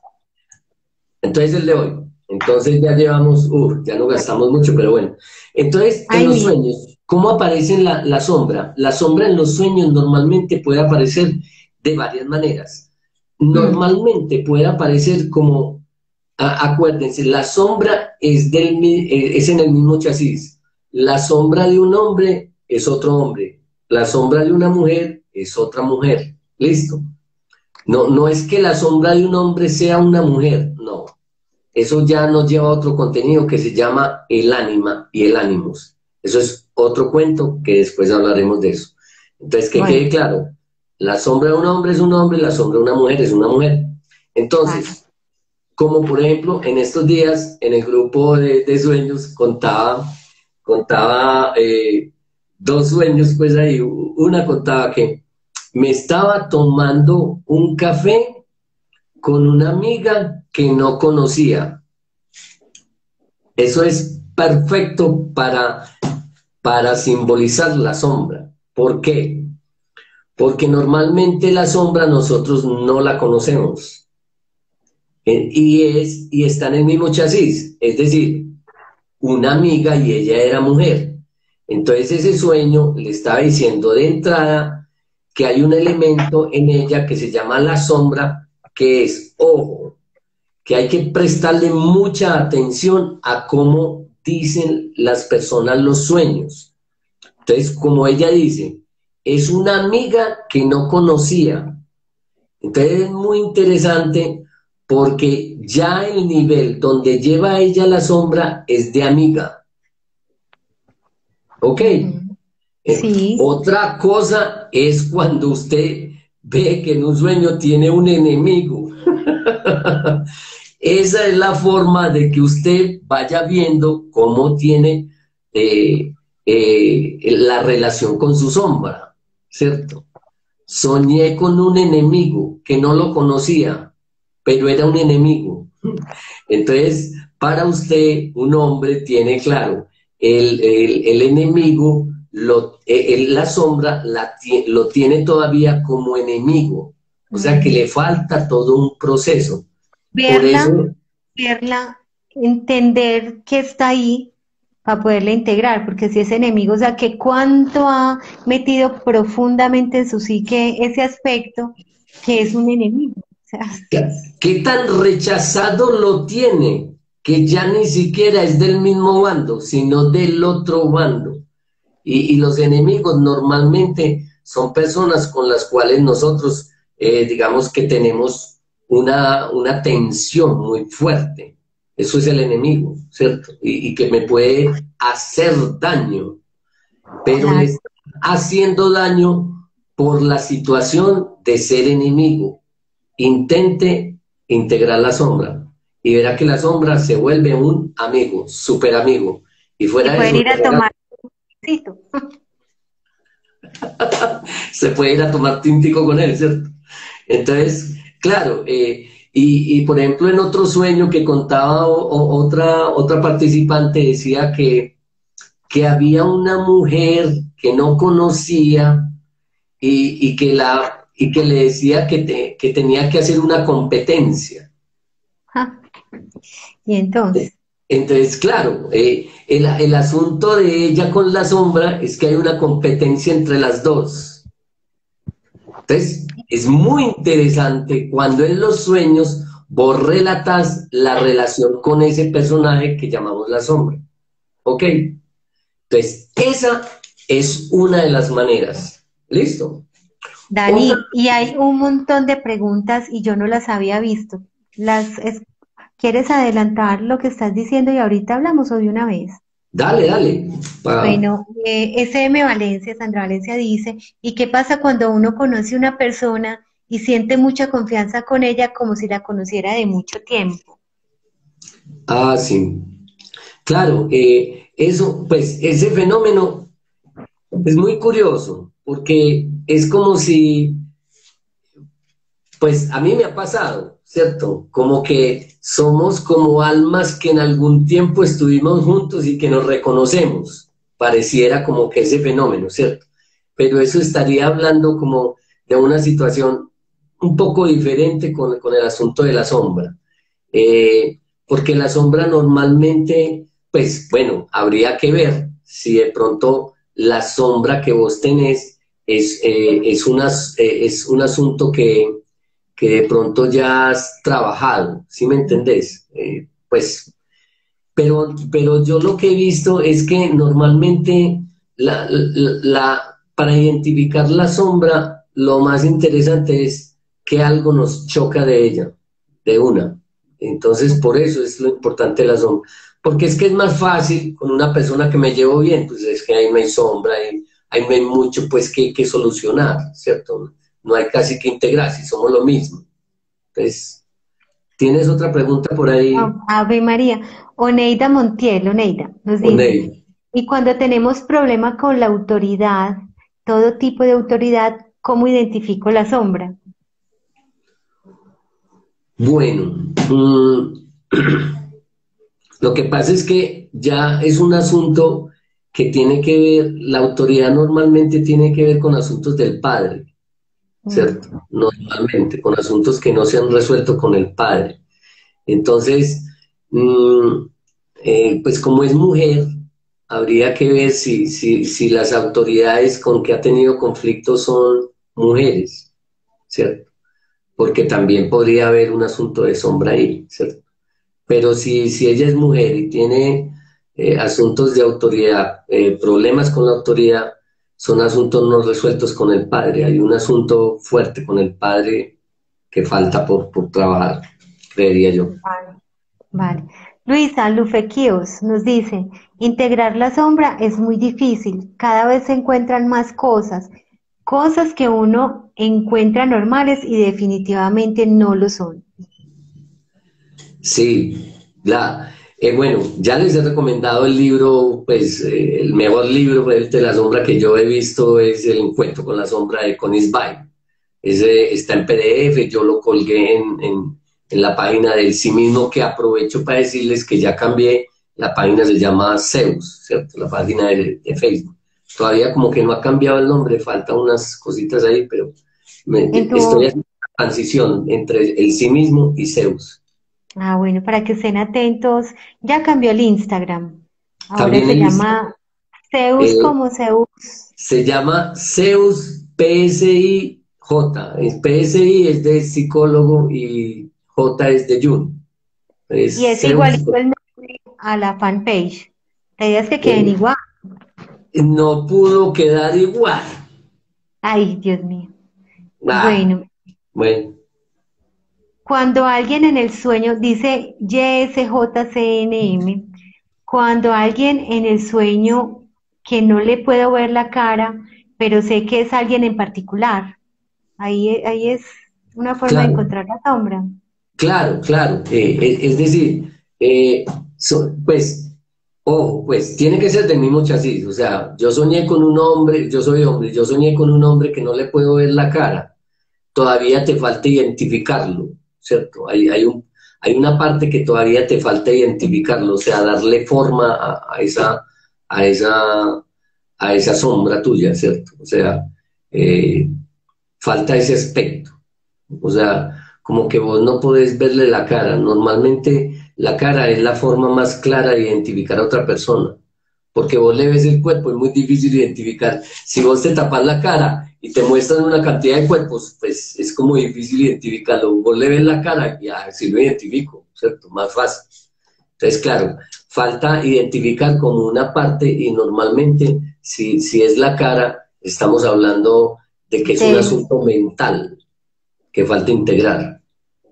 Entonces el de hoy. Entonces ya llevamos, ya no gastamos mucho, pero bueno. Entonces, en Ay, los mira. sueños, ¿cómo aparece la sombra? La sombra en los sueños normalmente puede aparecer de varias maneras. Mm, Normalmente puede aparecer como, acuérdense, la sombra es en el mismo chasis. La sombra de un hombre es otro hombre. La sombra de una mujer es otra mujer. ¿Listo? No, no es que la sombra de un hombre sea una mujer, no. Eso ya nos lleva a otro contenido que se llama el ánima y el ánimos. Eso es otro cuento que después hablaremos de eso. Entonces, que bueno, quede claro, la sombra de un hombre es un hombre, la sombra de una mujer es una mujer. claro. Entonces, como por ejemplo, en estos días, en el grupo de sueños, contaba dos sueños, pues ahí, una contaba que me estaba tomando un café con una amiga que no conocía. Eso es perfecto para simbolizar la sombra. ¿Por qué? Porque normalmente la sombra nosotros no la conocemos. Y está en el mismo chasis. Es decir, una amiga y ella era mujer. Entonces ese sueño le estaba diciendo de entrada que hay un elemento en ella que se llama la sombra, que es, ojo, que hay que prestarle mucha atención a cómo dicen las personas los sueños. Entonces, como ella dice, es una amiga que no conocía. Entonces es muy interesante porque ya el nivel donde lleva ella la sombra es de amiga. ¿Ok? Ujú. Sí, Otra cosa es cuando usted ve que en un sueño tiene un enemigo. Esa es la forma de que usted vaya viendo cómo tiene la relación con su sombra, ¿cierto? Soñé con un enemigo que no lo conocía, pero era un enemigo. Entonces, para usted, un hombre tiene claro, el enemigo, la sombra lo tiene todavía como enemigo, o sea que le mm, falta todo un proceso. Por eso, verla, verla, entender que está ahí para poderla integrar, porque si es enemigo, o sea, que cuánto ha metido profundamente en su psique ese aspecto que es un enemigo. O sea, ¿qué tan rechazado lo tiene? Que ya ni siquiera es del mismo bando, sino del otro bando. Y los enemigos normalmente son personas con las cuales nosotros, digamos que tenemos una tensión muy fuerte. Eso es el enemigo, ¿cierto? Y que me puede hacer daño. Pero claro, haciendo daño por la situación de ser enemigo. Intente integrar la sombra y verá que la sombra se vuelve un amigo, súper amigo. Y Y fuera de poder eso, ir a tomar un cafecito. se puede ir a tomar tintico con él, ¿cierto? Entonces, claro, y por ejemplo en otro sueño que contaba otra participante decía que había una mujer que no conocía y que le decía que tenía que hacer una competencia. Ja. Y entonces, Entonces, claro, el asunto de ella con la sombra es que hay una competencia entre las dos. Entonces, es muy interesante cuando en los sueños vos relatas la relación con ese personaje que llamamos la sombra. ¿Ok? Entonces, esa es una de las maneras. ¿Listo? Otra, Dani, y hay un montón de preguntas y yo no las había visto. ¿Quieres adelantar lo que estás diciendo y ahorita hablamos o de una vez? dale, dale. Bueno, SM Valencia, Sandra Valencia dice, ¿y qué pasa cuando uno conoce una persona y siente mucha confianza con ella como si la conociera de mucho tiempo? Sí. Claro, eso, pues ese fenómeno es muy curioso, porque es como si, pues a mí me ha pasado, ¿cierto? Como que somos como almas que en algún tiempo estuvimos juntos y que nos reconocemos. Pareciera como que ese fenómeno, ¿cierto? Pero eso estaría hablando como de una situación un poco diferente con el asunto de la sombra. Porque la sombra normalmente, pues bueno, habría que ver si de pronto la sombra que vos tenés es un asunto que de pronto ya has trabajado, ¿sí me entendés? Pues, pero yo lo que he visto es que normalmente para identificar la sombra, lo más interesante es que algo nos choca de ella, de una. Entonces, por eso es lo importante de la sombra. Porque es que es más fácil con una persona que me llevo bien, pues es que ahí no hay sombra, ahí no hay mucho pues que solucionar, ¿cierto? No hay casi que integrar, si somos lo mismo. Entonces, ¿tienes otra pregunta por ahí, Ave María. Oneida Montiel, Oneida, nos dice, Oney? y cuando tenemos problema con la autoridad, todo tipo de autoridad, ¿cómo identifico la sombra? Bueno, lo que pasa es que ya es un asunto que tiene que ver, la autoridad normalmente tiene que ver con asuntos del padre, ¿cierto? Mm. Normalmente, con asuntos que no se han resuelto con el padre. Entonces, mm, pues como es mujer, habría que ver si las autoridades con que ha tenido conflictos son mujeres, ¿cierto? Porque también podría haber un asunto de sombra ahí, ¿cierto? Pero si ella es mujer y tiene asuntos de autoridad, problemas con la autoridad, son asuntos no resueltos con el padre. Hay un asunto fuerte con el padre que falta por trabajar, creería yo. Vale, vale. Luisa Lufequios nos dice, integrar la sombra es muy difícil, cada vez se encuentran más cosas, cosas que uno encuentra normales y definitivamente no lo son. Sí, bueno, ya les he recomendado el libro, pues el mejor libro pues, de la sombra que yo he visto es El encuentro con la sombra de Connie Bay. Ese está en PDF, yo lo colgué en la página del sí mismo, que aprovecho para decirles que ya cambié, la página se llama Zeus, ¿cierto? La página de Facebook. Todavía como que no ha cambiado el nombre, faltan unas cositas ahí, pero En estoy tu, haciendo una transición entre el sí mismo y Zeus. bueno, para que estén atentos, ya cambió el Instagram. Ahora También se el llama Zeus eh, como Zeus. se llama Zeus PSI-J. PSI es de psicólogo y J es de Jung. Y Es es Zeus. igualito el nombre a la fanpage. La idea es que queden eh, igual. no pudo quedar igual. Ay, Dios mío. Ah, Bueno, bueno, cuando alguien en el sueño dice YSJCNM, cuando alguien en el sueño que no le puedo ver la cara, pero sé que es alguien en particular. Ahí es una forma de Claro, encontrar la sombra. claro, claro. Es decir, pues, ojo, pues tiene que ser del mismo chasis. O sea, yo soñé con un hombre, yo soy hombre, yo soñé con un hombre que no le puedo ver la cara. Todavía te falta identificarlo, ¿cierto? Hay una parte que todavía te falta identificarlo, o sea, darle forma a esa, a esa sombra tuya, ¿cierto? O sea, eh, falta ese aspecto. O sea, como que vos no podés verle la cara. Normalmente la cara es la forma más clara de identificar a otra persona, porque vos le ves el cuerpo, es muy difícil identificar. Si vos te tapas la cara y te muestran una cantidad de cuerpos, pues es como difícil identificarlo. Vos le ves la cara y así lo identifico, ¿cierto? Más fácil. Entonces, claro, falta identificar como una parte y normalmente si es la cara, estamos hablando de que es un De asunto mental que falta integrar.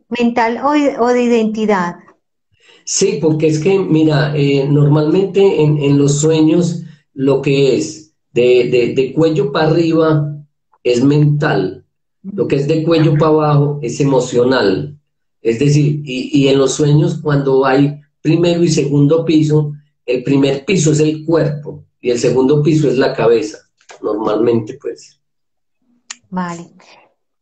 mental o de identidad. Sí, porque es que, mira, normalmente en los sueños lo que es de cuello para arriba es mental, lo que es de cuello para abajo es emocional. Es decir, y en los sueños cuando hay primero y segundo piso, el primer piso es el cuerpo y el segundo piso es la cabeza, normalmente pues. Vale.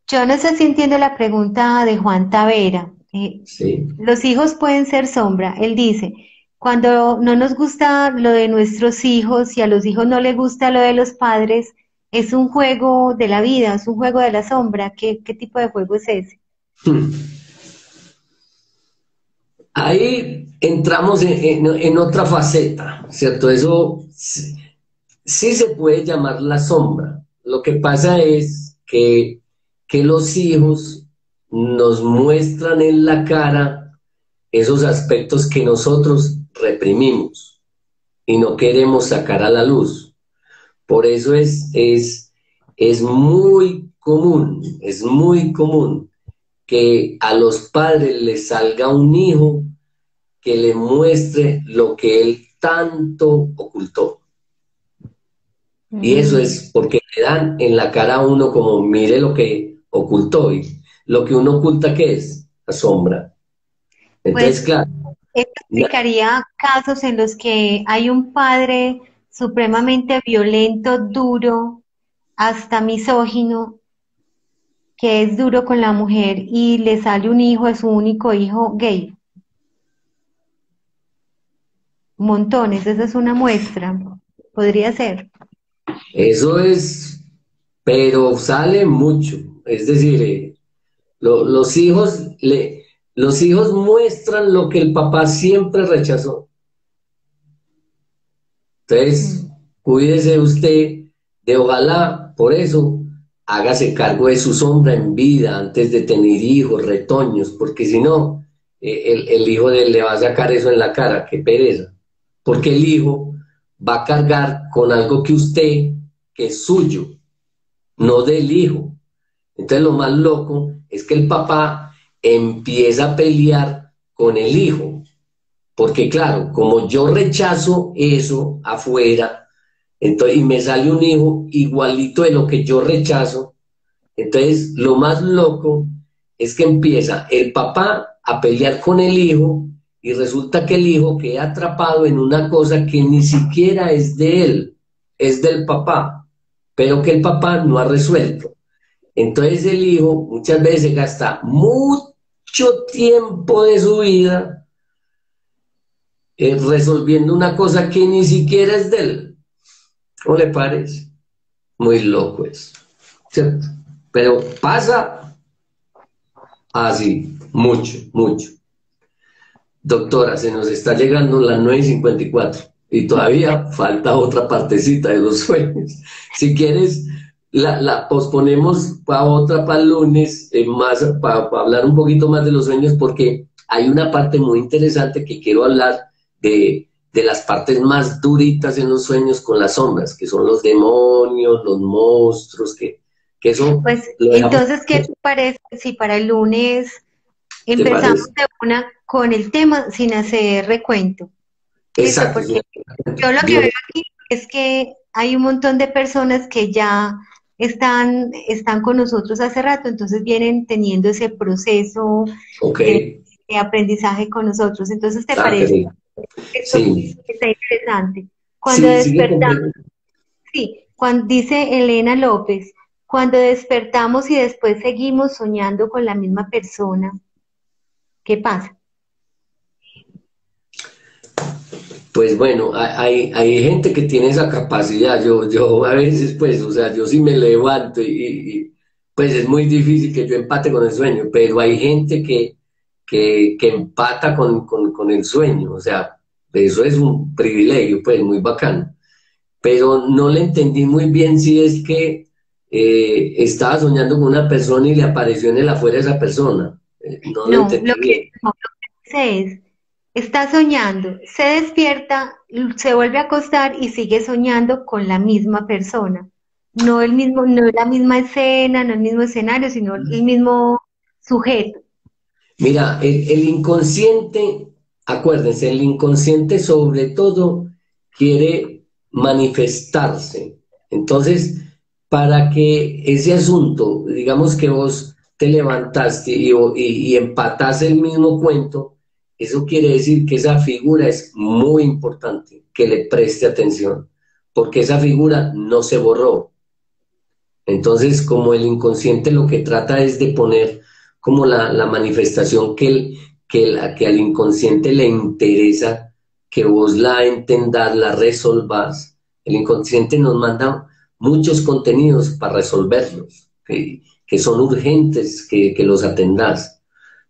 Yo no sé si entiendo la pregunta de Juan Tavera. Sí. Los hijos pueden ser sombra. Él dice, cuando no nos gusta lo de nuestros hijos y a los hijos no les gusta lo de los padres, es un juego de la vida, es un juego de la sombra. ¿Qué tipo de juego es ese? Hmm. Ahí entramos en otra faceta, ¿cierto? Eso sí se puede llamar la sombra. Lo que pasa es que los hijos nos muestran en la cara esos aspectos que nosotros reprimimos y no queremos sacar a la luz. Por eso es muy común que a los padres les salga un hijo que le muestre lo que él tanto ocultó. Y eso Mm, es porque le dan en la cara a uno como mire lo que ocultó. Y lo que uno oculta, ¿qué es? La sombra. Pues Entonces, claro, esto explicaría casos en los que hay un padre supremamente violento, duro, hasta misógino, que es duro con la mujer y le sale un hijo, es su único hijo gay. Montones, esa es una muestra. Podría ser. eso es, pero sale mucho. Es decir, los hijos los hijos muestran lo que el papá siempre rechazó. Entonces, Mm. cuídese usted de ojalá, por eso, hágase cargo de su sombra en vida antes de tener hijos, retoños, porque si no, el hijo le va a sacar eso en la cara, qué pereza. Porque el hijo va a cargar con algo que usted, que es suyo, no del hijo. Entonces, lo más loco es que el papá empieza a pelear con el hijo, porque claro, como yo rechazo eso afuera, entonces, y me sale un hijo igualito de lo que yo rechazo. Entonces, lo más loco es que empieza el papá a pelear con el hijo y resulta que el hijo queda atrapado en una cosa que ni siquiera es de él, es del papá, pero que el papá no ha resuelto. Entonces, el hijo muchas veces gasta mucho tiempo de su vida resolviendo una cosa que ni siquiera es de él. ¿No le parece? Muy loco eso, ¿cierto? Pero pasa así, mucho, mucho. Doctora, se nos está llegando las 9:54 y todavía falta otra partecita de los sueños. Si quieres, la posponemos para otra, para el lunes, más, para hablar un poquito más de los sueños, porque hay una parte muy interesante que quiero hablar de las partes más duritas en los sueños con las sombras, que son los demonios, los monstruos, que eso Pues lo dejamos, entonces, ¿qué te parece si para el lunes ¿te empezamos parece? de una con el tema sin hacer recuento? Listo, Exacto, porque señor. yo lo que Dios, veo aquí es que hay un montón de personas que ya están con nosotros hace rato, entonces vienen teniendo ese proceso Ok, de aprendizaje con nosotros. Entonces, ¿te qué parece? rico. Esto Sí, está interesante. Cuando sí, sigue con despertamos, preguntas. sí, cuando dice Elena López, cuando despertamos y después seguimos soñando con la misma persona, ¿qué pasa? Pues bueno, hay gente que tiene esa capacidad. Yo a veces, pues, o sea, yo sí me levanto pues es muy difícil que yo empate con el sueño, pero hay gente que empata con el sueño. O sea, eso es un privilegio, pues, muy bacano. Pero no le entendí muy bien si es que estaba soñando con una persona y le apareció en el afuera esa persona. No lo No, entendí bien. lo que dice es, está soñando, se despierta, se vuelve a acostar y sigue soñando con la misma persona. No el mismo, no la misma escena, no el mismo escenario, sino el mismo sujeto. Mira, el inconsciente, acuérdense, el inconsciente sobre todo quiere manifestarse. Entonces, para que ese asunto, digamos que vos te levantaste y empatás el mismo cuento, eso quiere decir que esa figura es muy importante, que le preste atención, porque esa figura no se borró. Entonces, como el inconsciente lo que trata es de poner como la manifestación que al inconsciente le interesa, que vos la entendás, la resolvás. El inconsciente nos manda muchos contenidos para resolverlos, que son urgentes, que los atendás.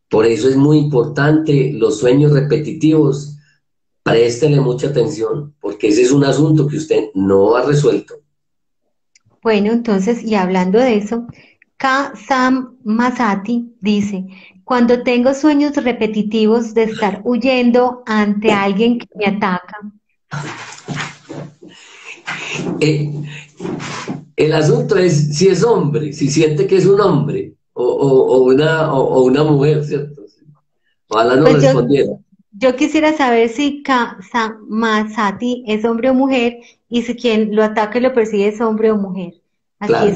Por eso es muy importante los sueños repetitivos. Préstele mucha atención, porque ese es un asunto que usted no ha resuelto. Bueno, entonces, y hablando de eso, K. Sam Masati dice, cuando tengo sueños repetitivos de estar huyendo ante alguien que me ataca, Eh, El asunto es si es hombre, si siente que es un hombre o una mujer, ¿cierto? Ojalá no pues respondiera. yo quisiera saber si Masati es hombre o mujer y si quien lo ataca y lo persigue es hombre o mujer. Claro,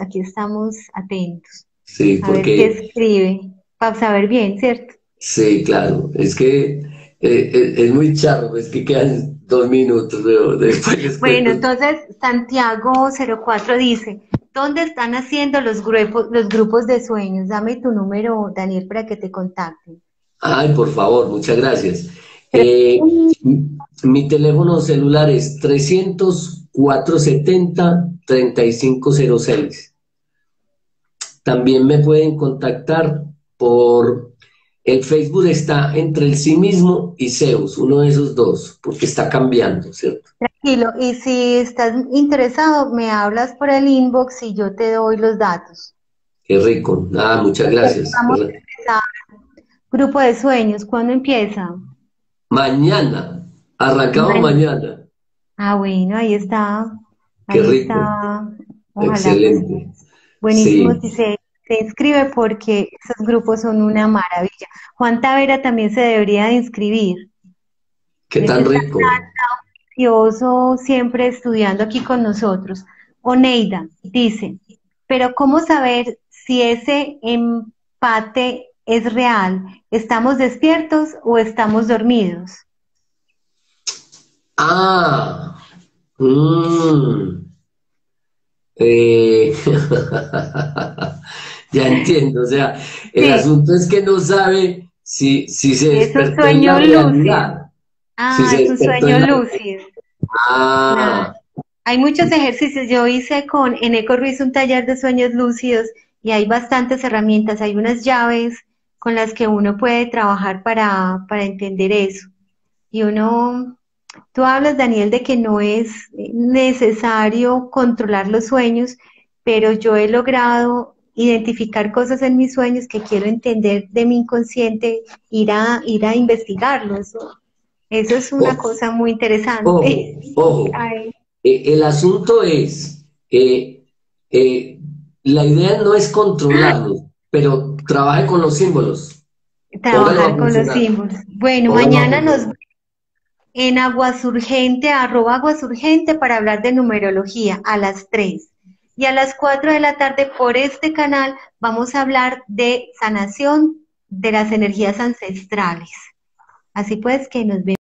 Aquí estamos atentos sí, a ver qué porque escribe, para saber bien, ¿cierto? sí, claro, es que es muy charro, es que quedan 2 minutos, después les Bueno, cuento. entonces Santiago 04 dice, ¿dónde están haciendo los grupos de sueños? Dame tu número, Daniel, para que te contacten. Ay, por favor, muchas gracias. Mi teléfono celular es 300-470-3506. También me pueden contactar por el Facebook, está entre el sí mismo y Zeus, uno de esos dos, porque está cambiando, ¿cierto? Tranquilo, y si estás interesado, me hablas por el inbox y yo te doy los datos. Qué rico. Ah, muchas gracias. Vamos a empezar. Grupo de sueños, ¿cuándo empieza? Mañana, arrancamos Man- mañana. bueno, Qué ahí rico. está. Ojalá pues Excelente. buenísimo Sí, si se inscribe porque esos grupos son una maravilla. Juan Tavera también se debería de inscribir. qué Él tan está rico. ansioso siempre estudiando aquí con nosotros. Oneida dice, pero ¿cómo saber si ese empate es real? ¿Estamos despiertos o estamos dormidos? Ah, mm, eh, ya entiendo. O sea, el Sí, asunto es que no sabe si se es un despertó en la sueño lúcido. realidad. Si Ah, se es un despertó sueño en la... lúcido. Claro. Ah, Hay muchos ejercicios. Yo hice en Eco Ruiz un taller de sueños lúcidos y hay bastantes herramientas. Hay unas llaves con las que uno puede trabajar para entender eso. Y tú hablas, Daniel, de que no es necesario controlar los sueños, pero yo he logrado identificar cosas en mis sueños que quiero entender de mi inconsciente, ir a investigarlo. Eso es una o- cosa muy ojo, interesante. ojo. Ay, El asunto es, la idea no es controlarlos, pero trabaje con los símbolos. Póngalo a trabajar con los funcionar. símbolos. Bueno, Póngalo a funcionar. en Aguasurgente, @Aguasurgente, para hablar de numerología a las 3. Y a las 4 de la tarde por este canal vamos a hablar de sanación de las energías ancestrales. Así pues que nos vemos.